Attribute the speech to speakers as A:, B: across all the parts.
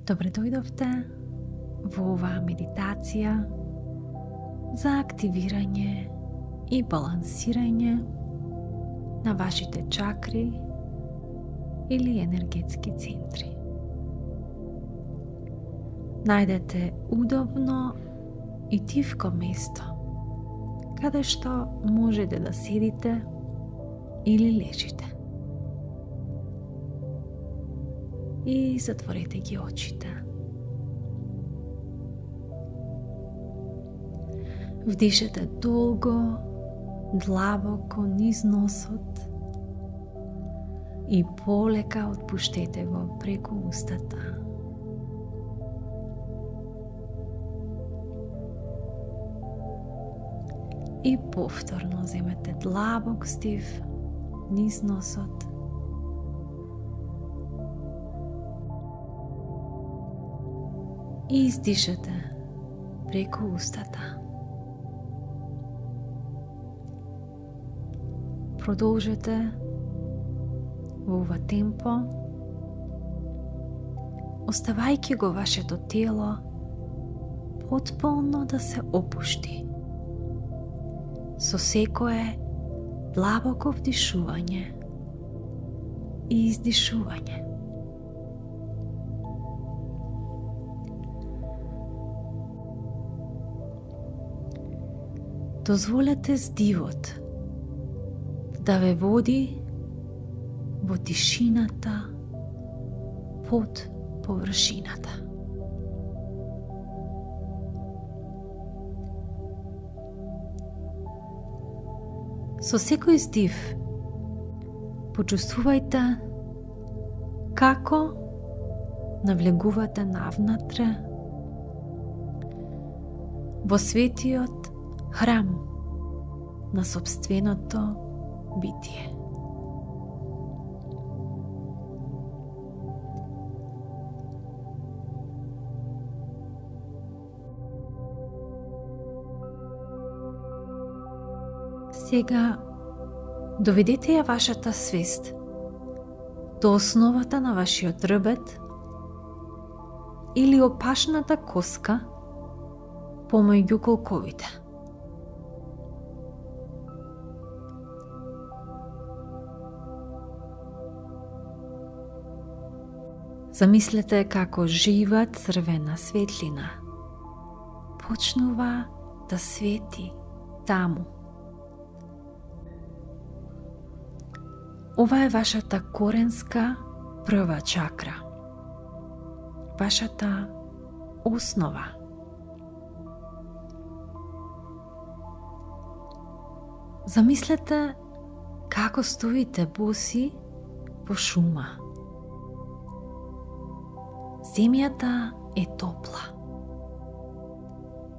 A: Добре дојдовте во оваа медитација за активирање и балансирање на вашите чакри или енергетски центри. Најдете удобно и тивко место, каде што можете да седите или лежите. И затворете ги очите. Вдишете долго, длабоко низ носот и полека отпуштете го преку устата. И повторно земете длабок стив низ носот. И издишете преку устата. Продолжете во ова темпо, оставајќи го вашето тело потполно да се опушти со секое длабоко вдишување и издишување. Дозволете здивот да ве води во тишината под површината. Со секој здив почувствувајте како навлегувате навнатре во светиот храм на сопственото битие. Сега доведете ја вашата свест до основата на вашиот рбет или опашната коска помеѓу колковите. Замислете како жива црвена светлина почнува да свети таму. Ова е вашата коренска прва чакра, вашата основа. Замислете како стоите боси во шума. Земјата е топла,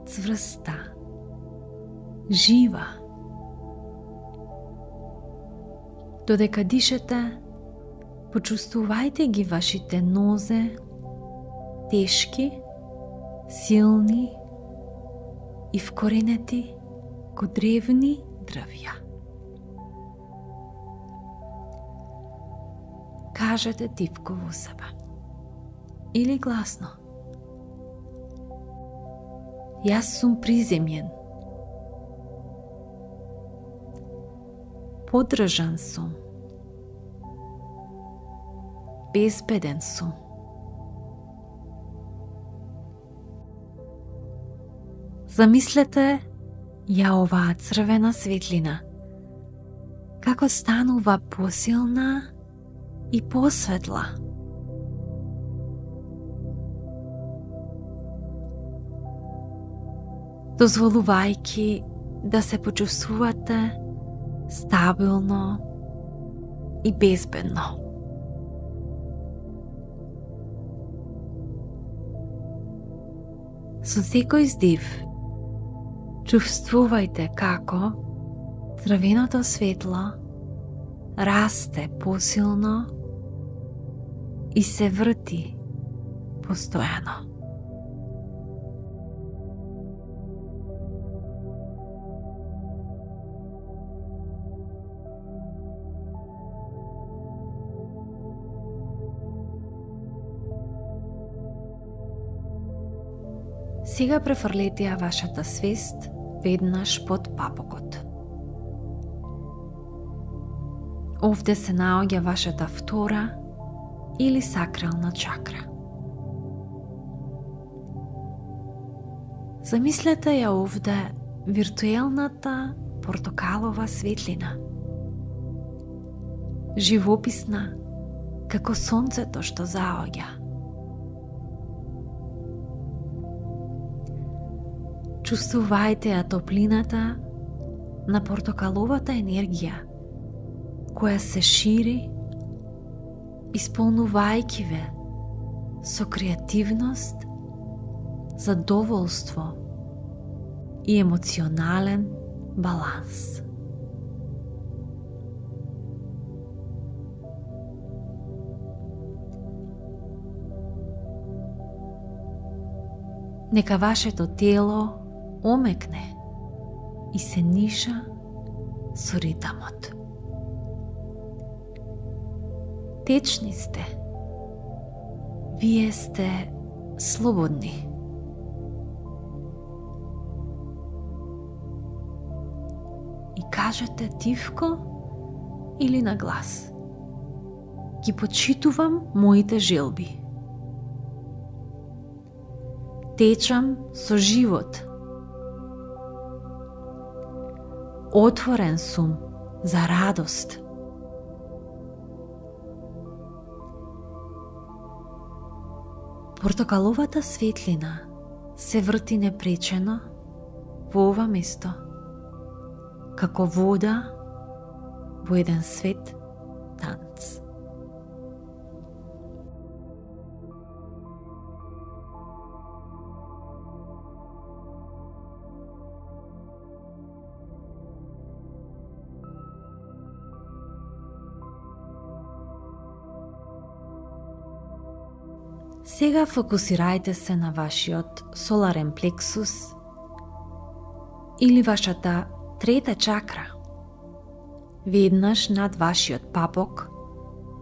A: цврста, жива. Додека дишете, почувствувајте ги вашите нозе, тешки, силни и вкоренети ко древни дрвја. Кажете тивко во себе или гласно: јас сум приземјен, поддржан сум, безбеден сум. Замислете ја оваа црвена светлина како станува посилна и посветла. Дозволувајќи да се почувствувате стабилно и безбедно. Со секој здив чувствувајте како црвеното светло расте посилно и се врти постојано. Сега префрлете ја вашата свест веднаш под папокот. Овде се наоѓа вашата втора или сакрална чакра. Замислете ја овде виртуелната портокалова светлина, живописна како сонцето што заоѓа. Чувствувајте ја топлината на портокаловата енергија која се шири, исполнувајќи ве со креативност, задоволство и емоционален баланс. Нека вашето тело омекне и се ниша со ритамот. Течни сте. Вие сте слободни. И кажете тивко или на глас: ги почитувам моите желби. Течам со живот. Отворен сум за радост. Портокаловата светлина се врти непречено во ова место, како вода во еден свет танц. Сега фокусирајте се на вашиот соларен плексус или вашата трета чакра, веднаш над вашиот папок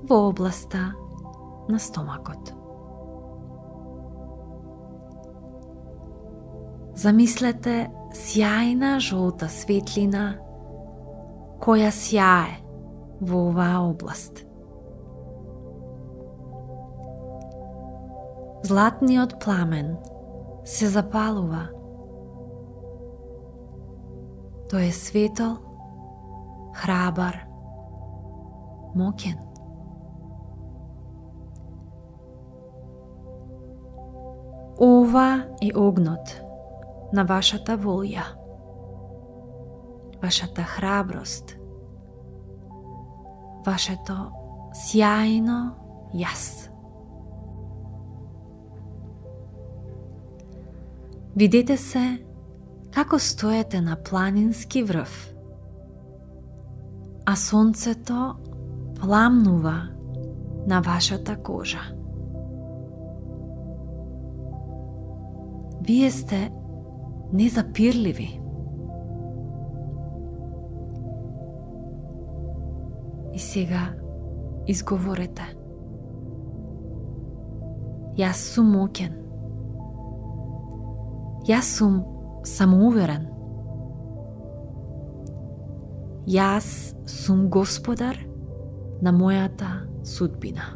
A: во областа на стомакот. Замислете сјајна жолта светлина која сјае во оваа област. Златниот пламен се запалува. Тој е светол, храбар, моќен. Ова е огнот на вашата волја, вашата храброст, вашето сјајно јас. Видете се како стоете на планински врв, а сонцето пламнува на вашата кожа. Вие сте незапирливи. И сега изговорете: јас сум моќен. Јас сум самоуверен. Јас сум господар на мојата судбина.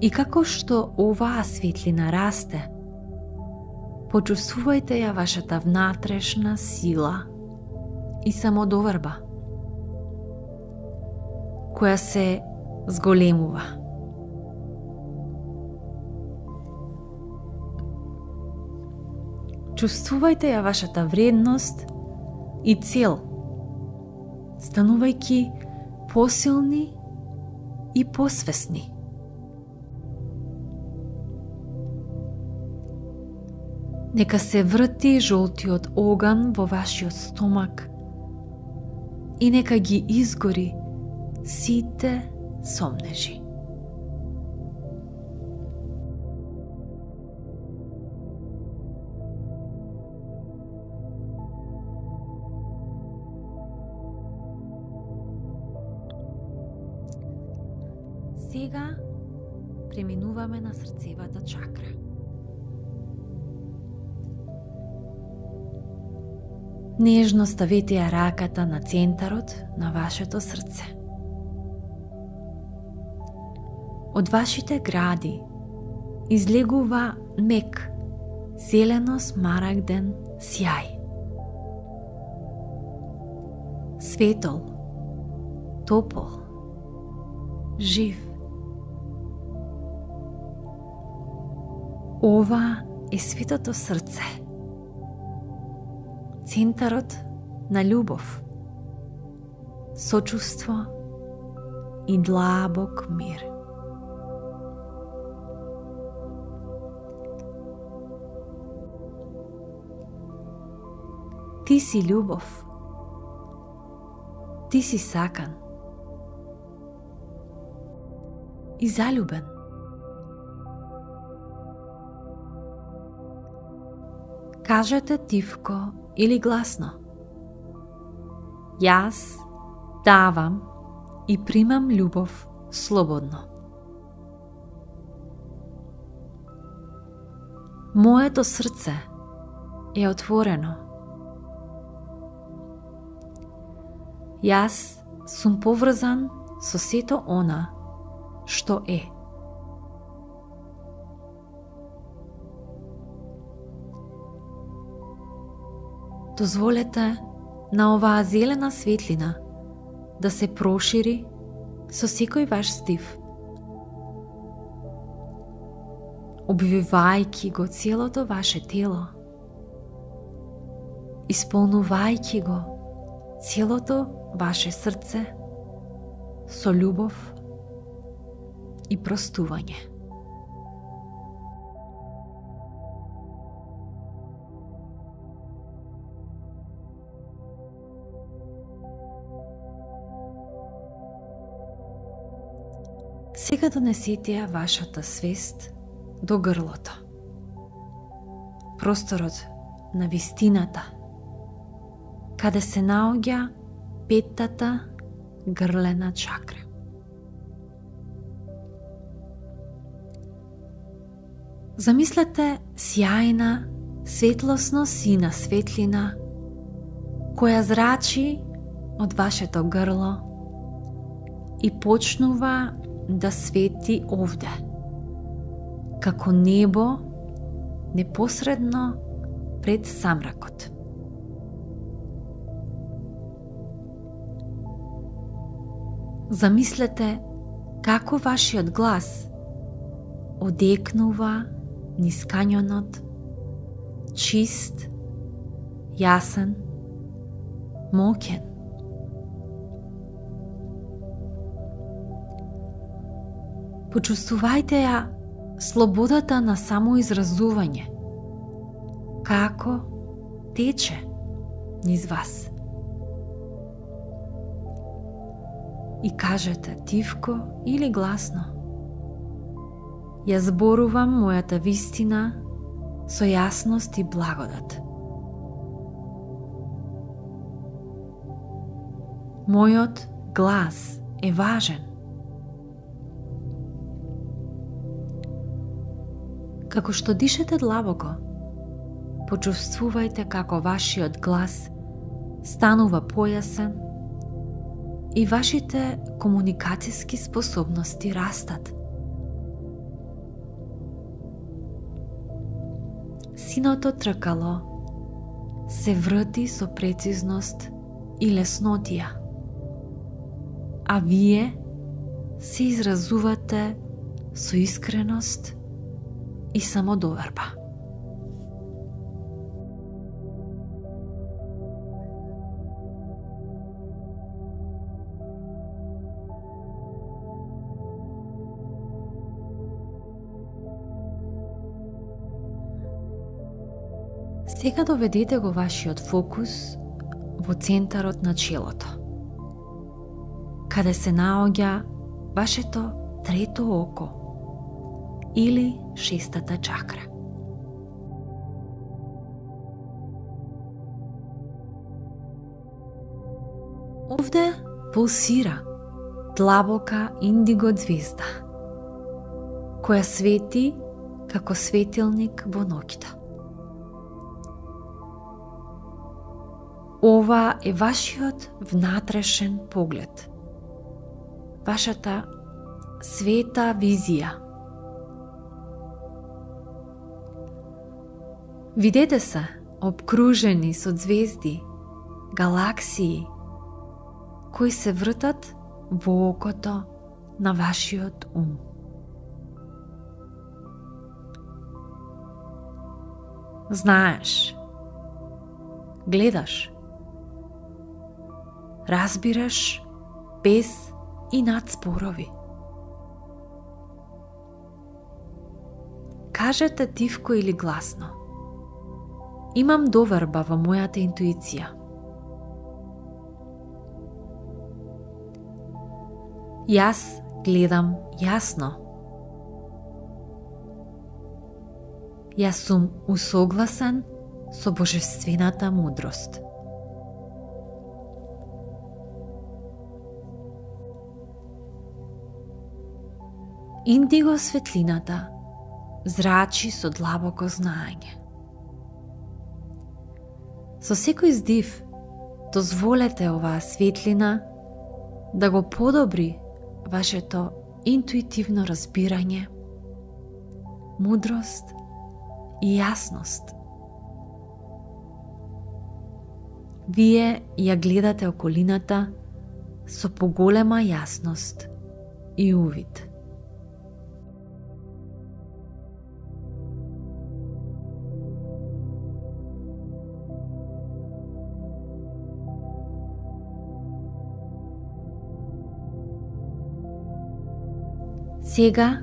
A: И како што оваа светлина расте, почувствувајте ја вашата внатрешна сила и самодоверба, која се зголемува. Чувствувајте ја вашата вредност и цел, станувајќи посилни и посвесни. Нека се врти жолтиот оган во вашиот стомак и нека ги изгори сите сомнежи. Сега преминуваме на срцевата чакра. Нежно ставете ја раката на центарот на вашето срце. Од вашите гради излегува мек, зелено-смарагден сјај. Светол, топол, жив. Ова е светото срце, центарот на љубов, сочувство и длабок мир. Ти си љубов. Ти си сакан и заљубен. Кажете тивко или гласно: јас давам и примам љубов слободно. Моето срце е отворено. Јас сум поврзан со сето она што е. Дозволете на оваа зелена светлина да се прошири со секој ваш стив, обвивајќи го целото ваше тело, исполнувајќи го целото ваше срце со љубов и простување. Сега донесете ја вашата свест до грлото, просторот на вистината, каде се наоѓа петтата грлена чакра. Замислете сјајна, светлосно сина светлина која зрачи од вашето грло и почнува да свети овде, како небо непосредно пред самракот. Замислете како вашиот глас одекнува низ кањонот, чист, јасен, моќен. Почувствувајте ја слободата на самоизразување, како тече низ вас. И кажете тивко или гласно: ја зборувам мојата вистина со јасност и благодат. Мојот глас е важен. Како што дишете длабоко, почувствувајте како вашиот глас станува појасен и вашите комуникацијски способности растат. Синото тркало се врти со прецизност и леснотија, а вие се изразувате со искреност и самодоверба. Сега доведете го вашиот фокус во центарот на челото, каде се наоѓа вашето трето око или шестата чакра. Овде пулсира длабока индиго ѕвезда. која свети како светилник во ноќта. Ова е вашиот внатрешен поглед, вашата света визија. Видете се обкружени со звезди, галаксии, кои се вртат во окото на вашиот ум. Знаеш, гледаш, разбираш без и над спорови. Кажете тивко или гласно: имам доверба во мојата интуиција. Јас гледам јасно. Јас сум усогласен со божествената мудрост. Индиго светлината зрачи со длабоко знаење. Со секој здив дозволете оваа светлина да го подобри вашето интуитивно разбирање, мудрост и јасност. Вие ја гледате околината со поголема јасност и увид. Сега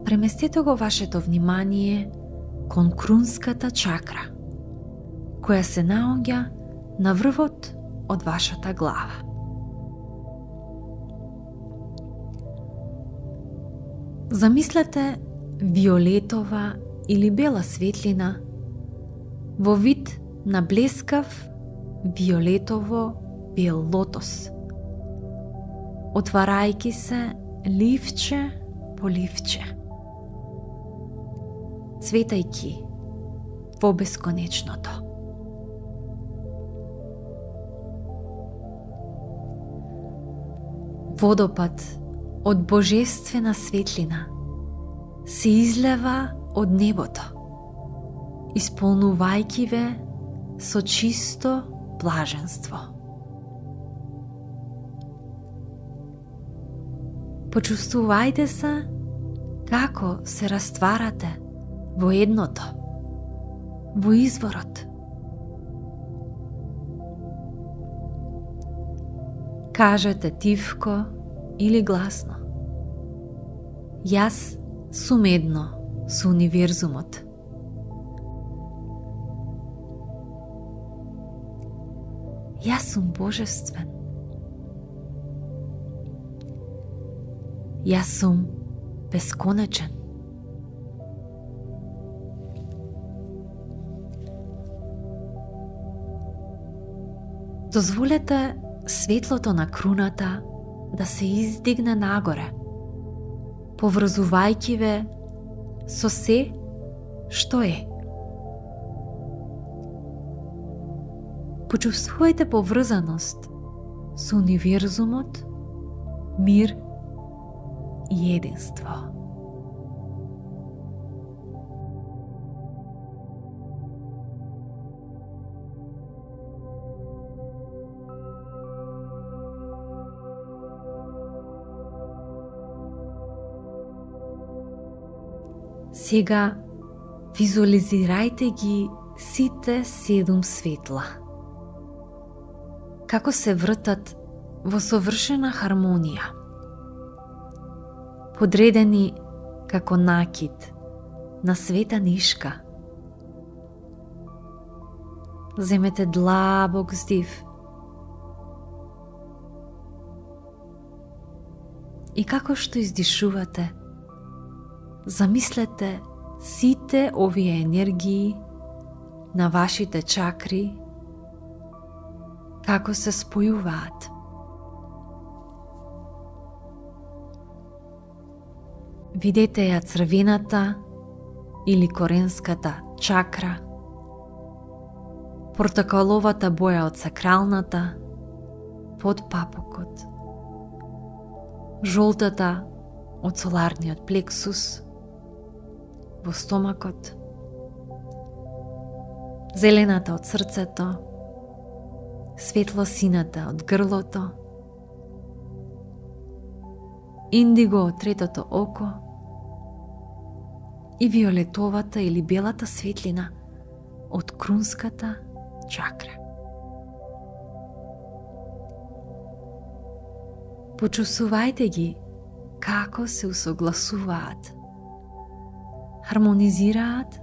A: преместете го вашето внимание кон крунската чакра, која се наоѓа на врвот од вашата глава. Замислете виолетова или бела светлина во вид на блескав виолетово бел лотос, отварајќи се ливче по ливче, цветајќи во бесконечното. Водопад од божествена светлина се излева од небото, исполнувајќи ве со чисто блаженство. Почувствувајте се како се растварате во едното, во изворот. Кажете тивко или гласно: јас сум едно со универзумот. Јас сум божествен. Јас сум бесконечен. Дозволете светлото на круната да се издигне нагоре, поврзувајќи ве со се што е. Почувствувајте поврзаност со универзумот, мир и единство. Сега визуализирајте ги сите 7 светла, како се вртат во совршена хармонија, подредени како накид на света нишка. Земете длабок здив и како што издишувате, замислете сите овие енергии на вашите чакри како се спојуваат. Видете ја црвената или коренската чакра, портокаловата боја од сакралната под папукот, жолтата од соларниот плексус во стомакот, зелената од срцето, светло-сината од грлото, индиго од третото око и виолетовата или белата светлина од крунската чакра. Почувствувајте ги како се усогласуваат, хармонизираат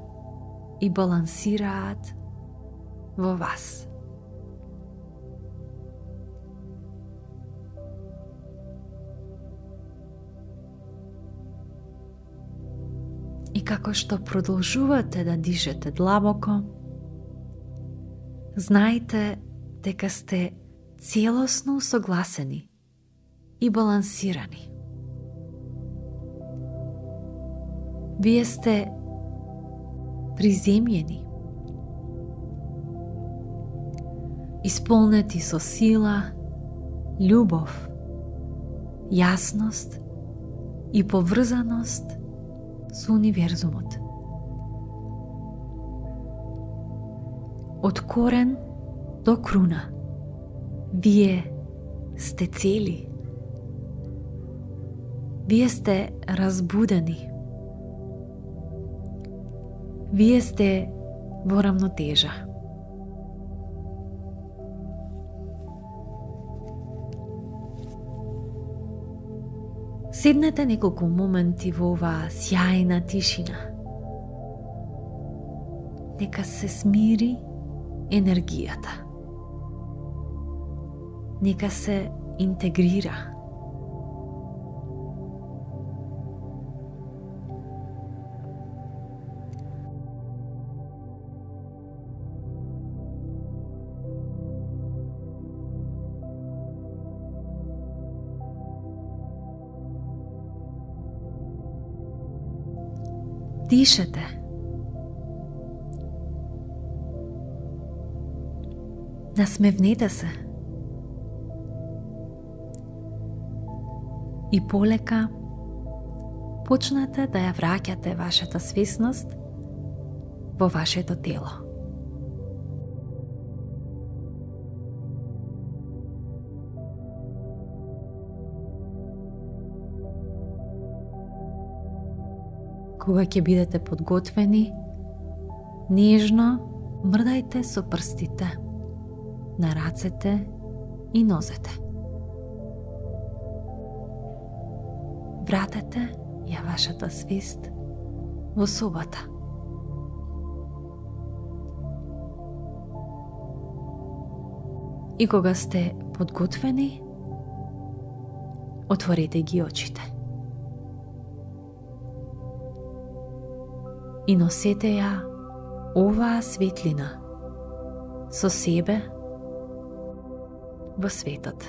A: и балансираат во вас. И како што продолжувате да дишете длабоко, знаете дека сте целосно усогласени и балансирани. Вие сте приземјени, исполнети со сила, љубов, јасност и поврзаност со универзумот. Од корен до круна, вие сте цели. Вие сте разбудени. Вие сте во рамнотежа. Седнете неколку моменти во оваа сјајна тишина. Нека се смири енергијата. Нека се интегрира. Дишете. Насмевнете се. И полека почнете да ја враќате вашата свесност во вашето тело. Кога ќе бидете подготвени, нежно мрдајте со прстите на рацете и нозете. Вратете ја вашата свест во собата. И кога сте подготвени, отворете ги очите. И носете ја оваа светлина со себе во светот.